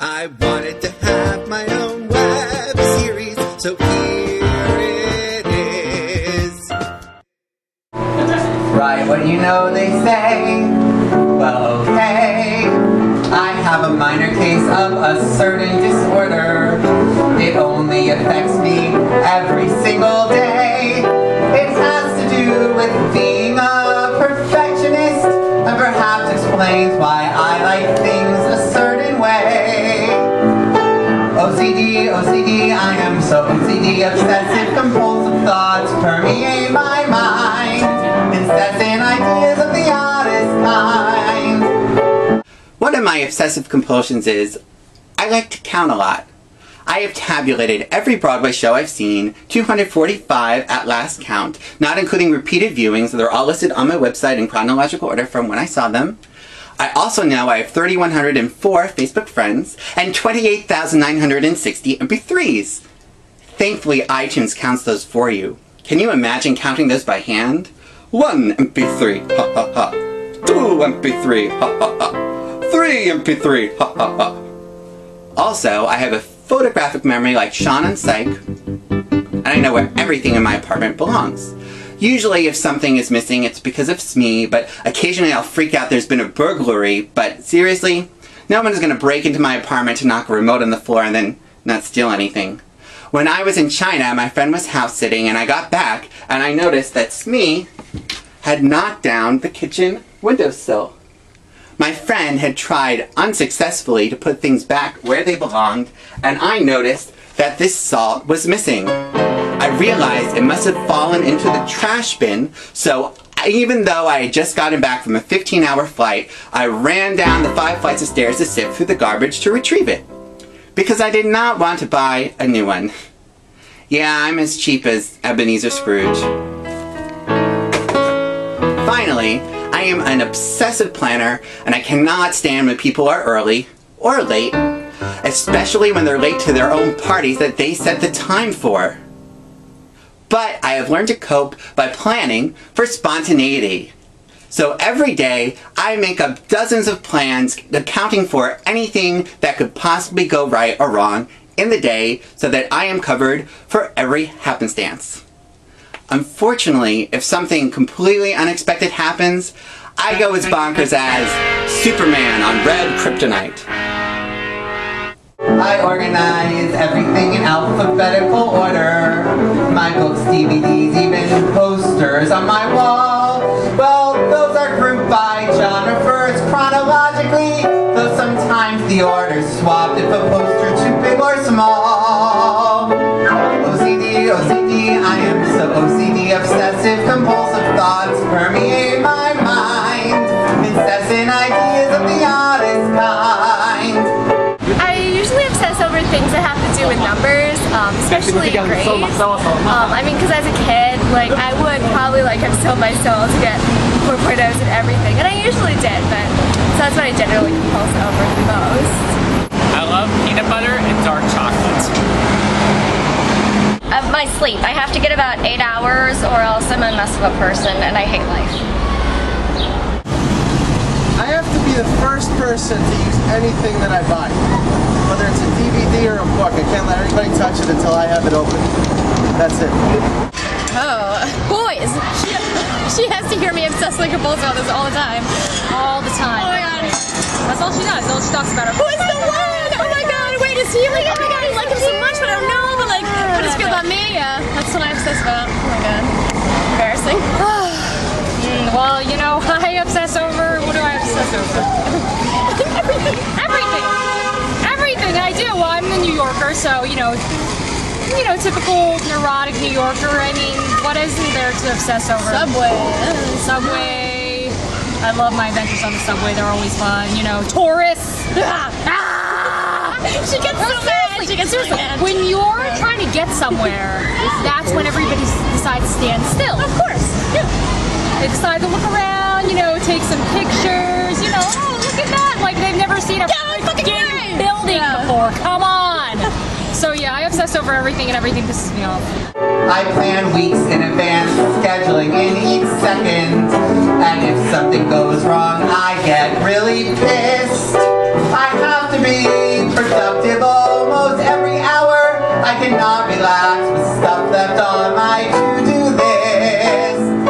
I wanted to have my own web series, so here it is. Right, what you know they say. Well, okay. I have a minor case of a certain disorder. It only affects me every single day. It has to do with being a perfectionist, and perhaps explains why I like things a certain way. OCD, OCD, I am so OCD. Obsessive compulsive thoughts permeate my mind. Incessant ideas of the oddest kind. One of my obsessive compulsions is I like to count a lot. I have tabulated every Broadway show I've seen, 245 at last count, not including repeated viewings. They're all listed on my website in chronological order from when I saw them. I also know I have 3,104 Facebook friends and 28,960 MP3s. Thankfully, iTunes counts those for you. Can you imagine counting those by hand? 1 MP3, ha ha ha. 2 MP3, ha ha ha. 3 MP3, ha ha ha. Also, I have a photographic memory like Sean and Psych, and I know where everything in my apartment belongs. Usually if something is missing, it's because of Smee, but occasionally I'll freak out there's been a burglary, but seriously, no one is going to break into my apartment to knock a remote on the floor and then not steal anything. When I was in China, my friend was house sitting, and I got back, and I noticed that Smee had knocked down the kitchen windowsill. My friend had tried unsuccessfully to put things back where they belonged, and I noticed that this salt was missing. I realized it must have fallen into the trash bin, so even though I had just gotten back from a 15-hour flight, I ran down the 5 flights of stairs to sift through the garbage to retrieve it. Because I did not want to buy a new one. Yeah, I'm as cheap as Ebenezer Scrooge. Finally, I am an obsessive planner, and I cannot stand when people are early or late, especially when they're late to their own parties that they set the time for. But I have learned to cope by planning for spontaneity. So every day, I make up dozens of plans accounting for anything that could possibly go right or wrong in the day so that I am covered for every happenstance. Unfortunately, if something completely unexpected happens, I go as bonkers as Superman on red kryptonite. I organize everything in alphabetical order. My books, DVDs, even posters on my wall. Well, those are grouped by genre first chronologically, though sometimes the order's swapped if a poster's too big or small. OCD, OCD, I am so OCD. Obsessive compulsive thoughts permeate my mind. Incessant ideas of the oddest kind. I usually obsess over things that have to do with numbers, especially grades. I mean, because as a kid, like, I would probably like have sold my soul to get 4.0s and everything, and I usually did, but so that's what I generally compulse over the most. I love peanut butter and dark chocolate. My sleep. I have to get about 8 hours or else I'm a mess of a person and I hate life. I have to be the first person to use anything that I buy. Whether it's a DVD or a book, I can't let anybody touch it until I have it open. That's it. Oh, boys! She has to hear me obsessively compulsive about this all the time. All the time. Oh my god. That's all she does. That's all she talks about. Who is the one? Oh my god, wait, is he like, oh my god, I like him so much, but I don't know, but like, how does it feel about me? Yeah, that's what I obsess about. Oh my god. Embarrassing. Well, you know, I obsess over, what do I obsess over? Everything. Everything! Everything I do. Well, I'm a New Yorker, so, you know, typical neurotic New Yorker. I mean, what isn't there to obsess over? Subway. Subway. I love my adventures on the subway. They're always fun. You know, tourists. She gets so mad. She gets so mad. When you're trying to get somewhere, that's when everybody decides to stand still. Of course. Yeah. They decide to look around, you know, take some pictures, you know, oh, look at that. Like, they've never seen a freaking building before. Come on. So, yeah, I obsess over everything, and everything pisses me off. I plan weeks in advance, scheduling in each second. And if something goes wrong, I get really pissed. I have to be productive almost every hour. I cannot relax with stuff left on my to-do list.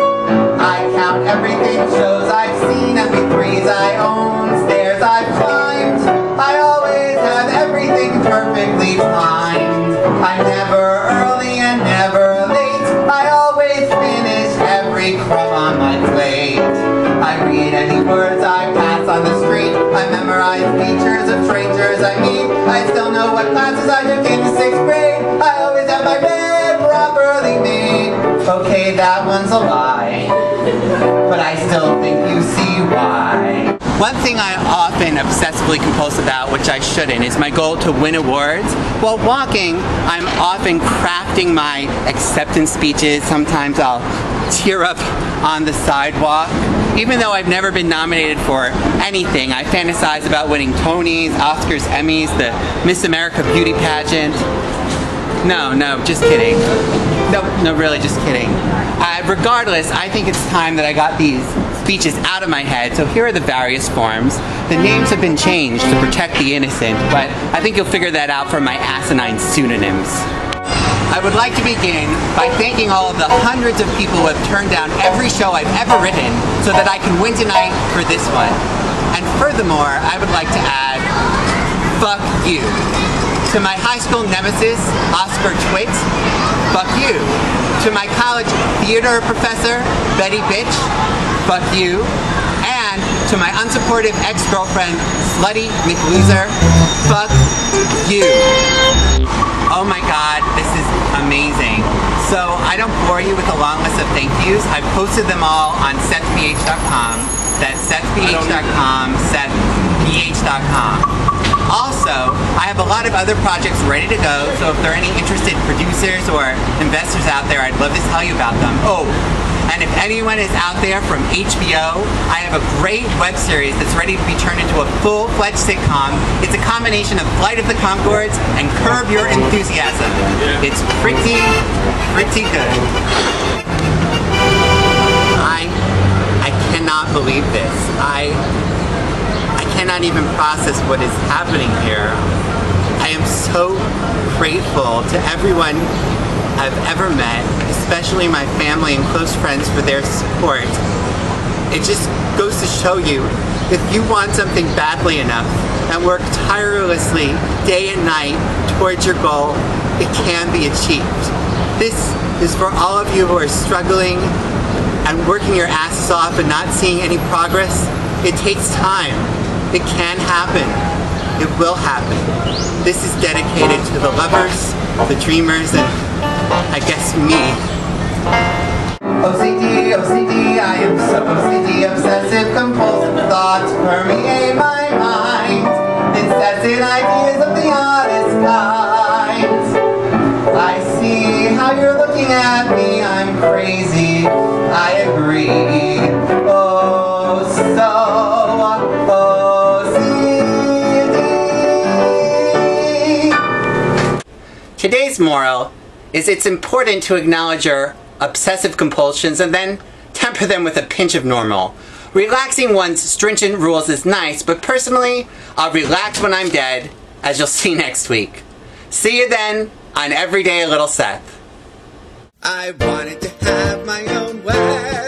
I count everything, shows I've seen, MP3s I own, stairs I've climbed. I always have everything perfectly timed. I'm never early and never late. I always finish every crumb on my plate. I read any words I pass on the street. I memorize features of strangers I meet. I still know what classes I took in the 6th grade. I always have my bed properly made. Okay, that one's a lie, but I still think you see why. One thing I often obsessively compulsive about, which I shouldn't, is my goal to win awards. While walking, I'm often crafting my acceptance speeches. Sometimes I'll tear up on the sidewalk. Even though I've never been nominated for anything, I fantasize about winning Tonys, Oscars, Emmys, the Miss America beauty pageant. No, just kidding. No, really, just kidding. Regardless, I think it's time that I got these speeches out of my head, so here are the various forms. The names have been changed to protect the innocent, but I think you'll figure that out from my asinine pseudonyms. I would like to begin by thanking all of the hundreds of people who have turned down every show I've ever written so that I can win tonight for this one. And furthermore, I would like to add, fuck you. To my high school nemesis, Oscar Twit, fuck you. To my college theater professor, Betty Bitch, fuck you. And to my unsupportive ex-girlfriend, Slutty McLoser, fuck you. Oh my god, this is amazing. So I don't bore you with a long list of thank yous. I've posted them all on SethBH.com. That's SethBH.com, SethBH.com. Also, I have a lot of other projects ready to go, so if there are any interested producers or investors out there, I'd love to tell you about them. Oh, and if anyone is out there from HBO, I have a great web series that's ready to be turned into a full-fledged sitcom. It's a combination of Flight of the Conchords and Curb Your Enthusiasm. It's pretty good. I cannot believe this. I cannot even process what is happening here. I am so grateful to everyone I've ever met, especially my family and close friends, for their support. It just goes to show you, if you want something badly enough and work tirelessly day and night towards your goal, it can be achieved. This is for all of you who are struggling and working your asses off and not seeing any progress. It takes time. It can happen. It will happen. This is dedicated to the lovers, the dreamers, and I guess me. OCD, OCD, I am so OCD, obsessive compulsive thoughts permeate my mind. Incessant ideas of the oddest kind. I see how you're looking at me, I'm crazy, I agree. Oh, so Today's moral is it's important to acknowledge your obsessive compulsions and then temper them with a pinch of normal. Relaxing one's stringent rules is nice, but personally, I'll relax when I'm dead, as you'll see next week. See you then on Everyday Little Seth. I wanted to have my own way.